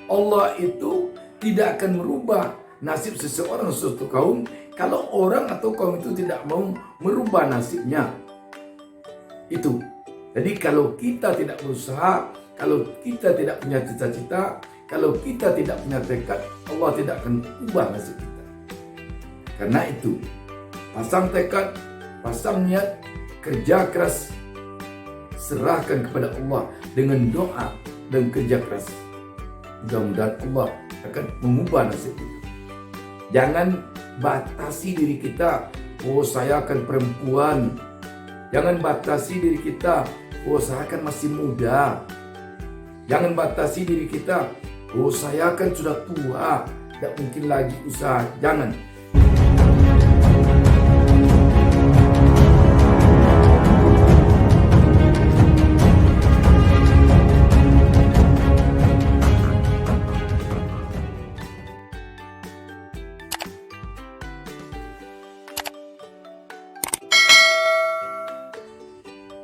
Allah itu tidak akan merubah nasib seseorang suatu kaum kalau orang atau kaum itu tidak mau merubah nasibnya. Itu. Jadi kalau kita tidak berusaha, kalau kita tidak punya cita-cita, kalau kita tidak punya tekad, Allah tidak akan ubah nasib kita. Karena itu, pasang tekad, pasang niat, kerja keras, serahkan kepada Allah dengan doa dan kerja keras. Mudah-mudahan Allah akan mengubah nasib kita. Jangan batasi diri kita, oh saya akan perempuan. Jangan batasi diri kita, oh saya akan masih muda. Jangan batasi diri kita, oh saya akan sudah tua, tidak mungkin lagi usaha. Jangan.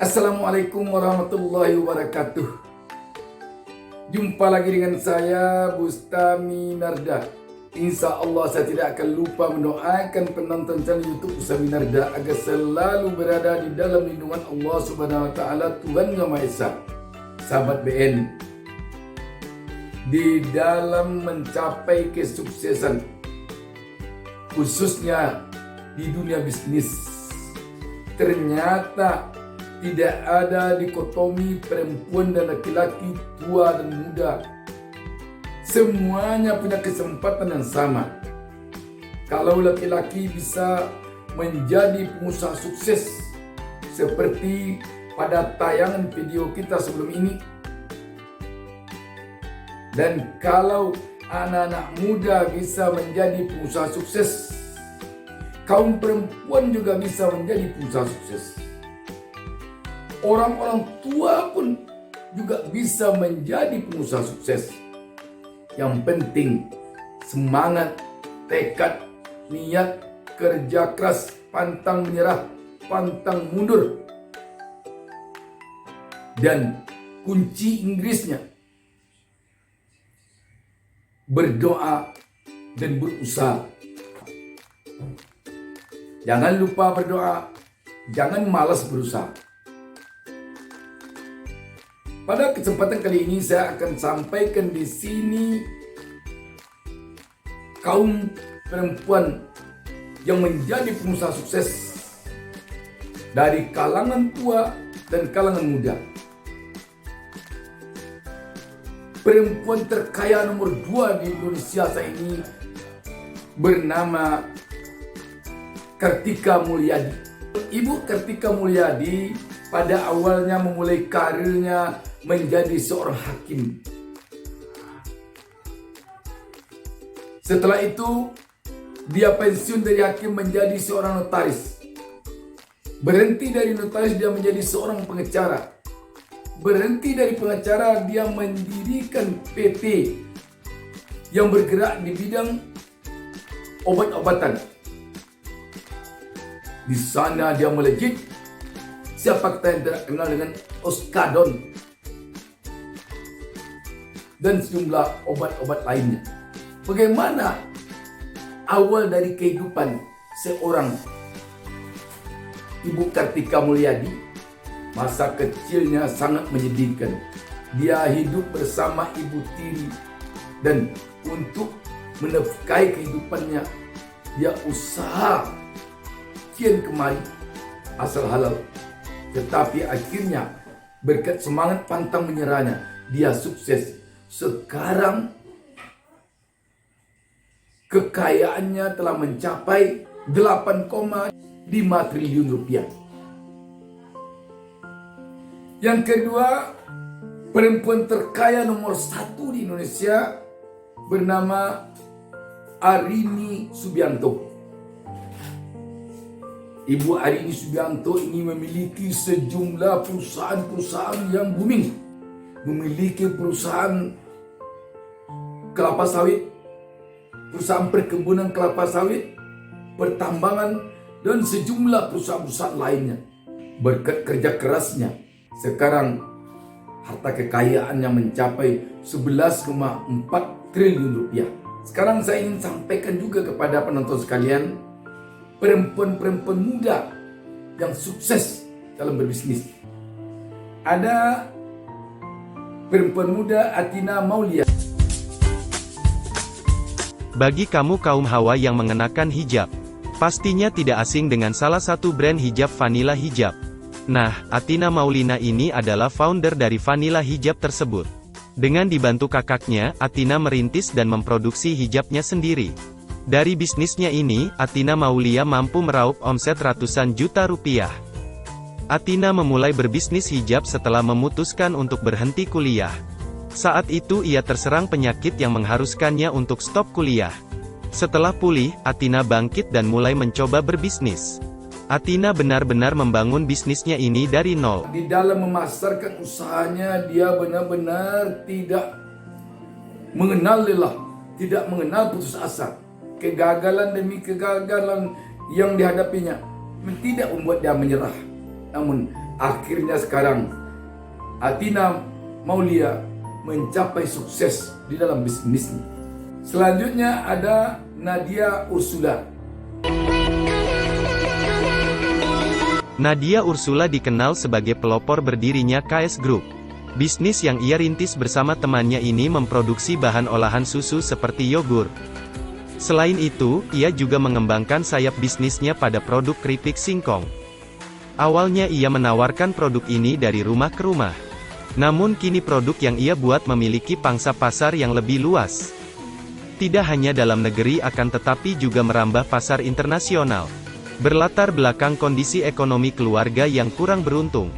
Assalamualaikum warahmatullahi wabarakatuh. Jumpa lagi dengan saya Bustami Narda. Insya Allah saya tidak akan lupa mendoakan penonton channel YouTube Bustami Narda agar selalu berada di dalam lindungan Allah Subhanahu Wa Taala, Tuhan Yang Maha Esa. Sahabat BN, di dalam mencapai kesuksesan, khususnya di dunia bisnis, ternyata tidak ada dikotomi perempuan dan laki-laki, tua dan muda. Semuanya punya kesempatan yang sama. Kalau laki-laki bisa menjadi pengusaha sukses seperti pada tayangan video kita sebelum ini, dan kalau anak-anak muda bisa menjadi pengusaha sukses, kaum perempuan juga bisa menjadi pengusaha sukses. Orang-orang tua pun juga bisa menjadi pengusaha sukses. Yang penting semangat, tekad, niat, kerja keras, pantang menyerah, pantang mundur. Dan kunci Inggrisnya berdoa dan berusaha. Jangan lupa berdoa, jangan malas berusaha. Pada kesempatan kali ini saya akan sampaikan di sini kaum perempuan yang menjadi pengusaha sukses dari kalangan tua dan kalangan muda. Perempuan terkaya nomor 2 di Indonesia saat ini bernama Kartika Mulyadi. Ibu Kartika Mulyadi pada awalnya memulai karirnya menjadi seorang hakim. Setelah itu, dia pensiun dari hakim menjadi seorang notaris. Berhenti dari notaris, dia menjadi seorang pengacara. Berhenti dari pengacara, dia mendirikan PT yang bergerak di bidang obat-obatan. Di sana dia melejit. Siapa kita yang tidak kenal dengan Oskadon dan sejumlah obat-obat lainnya. Bagaimana awal dari kehidupan seorang Ibu Kartika Mulyadi? Masa kecilnya sangat menyedihkan. Dia hidup bersama ibu tiri dan untuk menafkahi kehidupannya dia usaha kian kemari asal halal. Tetapi akhirnya berkat semangat pantang menyerahnya, dia sukses. Sekarang kekayaannya telah mencapai 8,5 triliun rupiah. Yang kedua, perempuan terkaya nomor 1 di Indonesia bernama Arini Subianto. Ibu Arini Subianto ini memiliki sejumlah perusahaan-perusahaan yang booming. Memiliki perusahaan kelapa sawit, perusahaan perkebunan kelapa sawit, pertambangan, dan sejumlah perusahaan-perusahaan lainnya. Berkat kerja kerasnya, sekarang harta kekayaan yang mencapai 11,4 triliun rupiah. Sekarang saya ingin sampaikan juga kepada penonton sekalian, perempuan-perempuan muda yang sukses dalam berbisnis. Ada perempuan muda Athina Maulia. Bagi kamu kaum hawa yang mengenakan hijab, pastinya tidak asing dengan salah satu brand hijab Vanilla Hijab. Nah, Athina Maulina ini adalah founder dari Vanilla Hijab tersebut. Dengan dibantu kakaknya, Athina merintis dan memproduksi hijabnya sendiri. Dari bisnisnya ini, Athina Maulia mampu meraup omset ratusan juta rupiah. Athina memulai berbisnis hijab setelah memutuskan untuk berhenti kuliah. Saat itu ia terserang penyakit yang mengharuskannya untuk stop kuliah. Setelah pulih, Athina bangkit dan mulai mencoba berbisnis. Athina benar-benar membangun bisnisnya ini dari nol. Di dalam memasarkan usahanya, dia benar-benar tidak mengenal lelah, tidak mengenal putus asa. Kegagalan demi kegagalan yang dihadapinya tidak membuat dia menyerah. Namun akhirnya sekarang Athina Maulia mencapai sukses di dalam bisnisnya. Selanjutnya ada Nadia Ursula. Nadia Ursula dikenal sebagai pelopor berdirinya KS Group. Bisnis yang ia rintis bersama temannya ini memproduksi bahan olahan susu seperti yogurt. Selain itu, ia juga mengembangkan sayap bisnisnya pada produk keripik singkong. Awalnya ia menawarkan produk ini dari rumah ke rumah. Namun kini produk yang ia buat memiliki pangsa pasar yang lebih luas. Tidak hanya dalam negeri akan tetapi juga merambah pasar internasional. Berlatar belakang kondisi ekonomi keluarga yang kurang beruntung,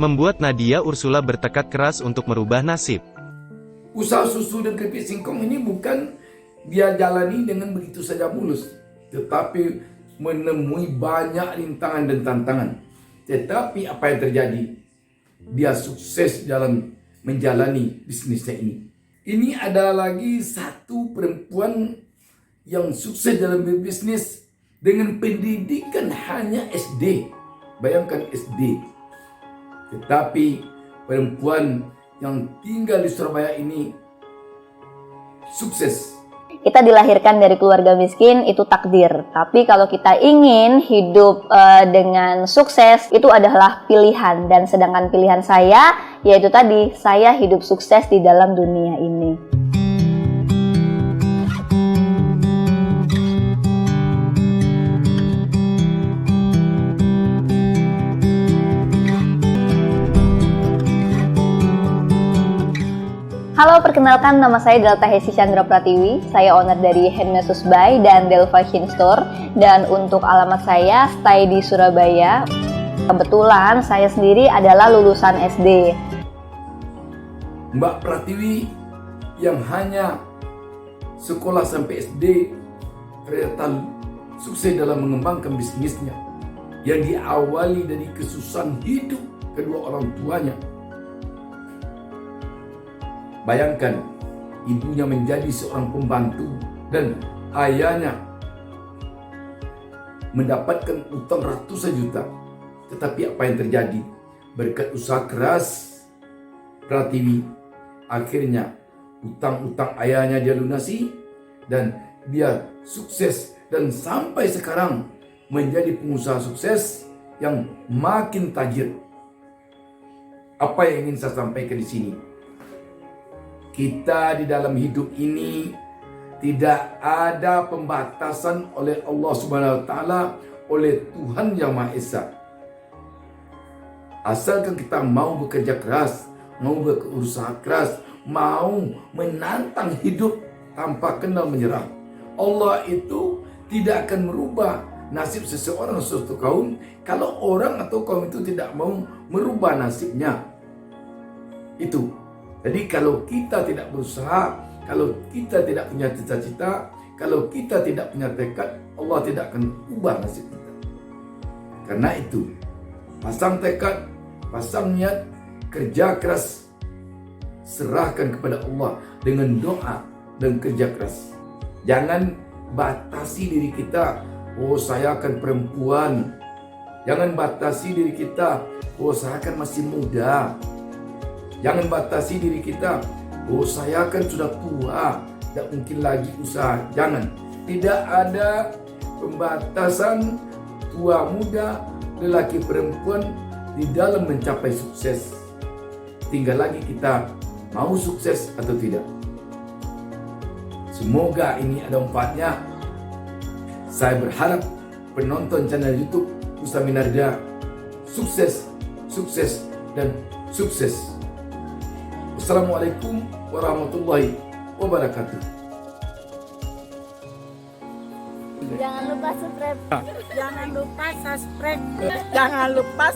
membuat Nadia Ursula bertekad keras untuk merubah nasib. Usaha susu dan keripik singkong ini bukan dia jalani dengan begitu saja mulus, tetapi menemui banyak rintangan dan tantangan. Tetapi apa yang terjadi? Dia sukses dalam menjalani bisnisnya ini. Ini ada lagi satu perempuan yang sukses dalam berbisnis dengan pendidikan hanya SD. Bayangkan SD. Tetapi perempuan yang tinggal di Surabaya ini sukses. Kita dilahirkan dari keluarga miskin itu takdir. Tapi kalau kita ingin hidup dengan sukses, itu adalah pilihan. Dan sedangkan pilihan saya, yaitu tadi, saya hidup sukses di dalam dunia ini. Halo, perkenalkan nama saya Delta Hesi Chandra Pratiwi. Saya owner dari Handmesus By dan Del Fashion Store. Dan untuk alamat saya stay di Surabaya. Kebetulan saya sendiri adalah lulusan SD. Mbak Pratiwi yang hanya sekolah sampai SD ternyata sukses dalam mengembangkan bisnisnya yang diawali dari kesusahan hidup kedua orang tuanya. Bayangkan, ibunya menjadi seorang pembantu dan ayahnya mendapatkan utang ratusan juta. Tetapi apa yang terjadi? Berkat usaha keras Pratiwi, akhirnya utang-utang ayahnya dia lunasi dan dia sukses dan sampai sekarang menjadi pengusaha sukses yang makin tajir. Apa yang ingin saya sampaikan di sini? Kita di dalam hidup ini tidak ada pembatasan oleh Allah Subhanahu wa taala, oleh Tuhan Yang Maha Esa. Asalkan kita mau bekerja keras, mau berusaha keras, mau menantang hidup tanpa kenal menyerah. Allah itu tidak akan merubah nasib seseorang suatu kaum kalau orang atau kaum itu tidak mau merubah nasibnya. Itu. Jadi kalau kita tidak berusaha, kalau kita tidak punya cita-cita, kalau kita tidak punya tekad, Allah tidak akan ubah nasib kita. Karena itu, pasang tekad, pasang niat, kerja keras, serahkan kepada Allah dengan doa dan kerja keras. Jangan batasi diri kita, oh saya akan perempuan. Jangan batasi diri kita, oh saya akan masih muda. Jangan batasi diri kita. Oh, saya kan sudah tua, tidak mungkin lagi usaha. Jangan. Tidak ada pembatasan tua muda, lelaki perempuan di dalam mencapai sukses. Tinggal lagi kita mau sukses atau tidak. Semoga ini ada manfaatnya. Saya berharap penonton channel YouTube Ustaz Minarja sukses, sukses, dan sukses. Wassalamualaikum warahmatullahi wabarakatuh. Jangan lupa subscribe. Jangan lupa subscribe. Jangan lupa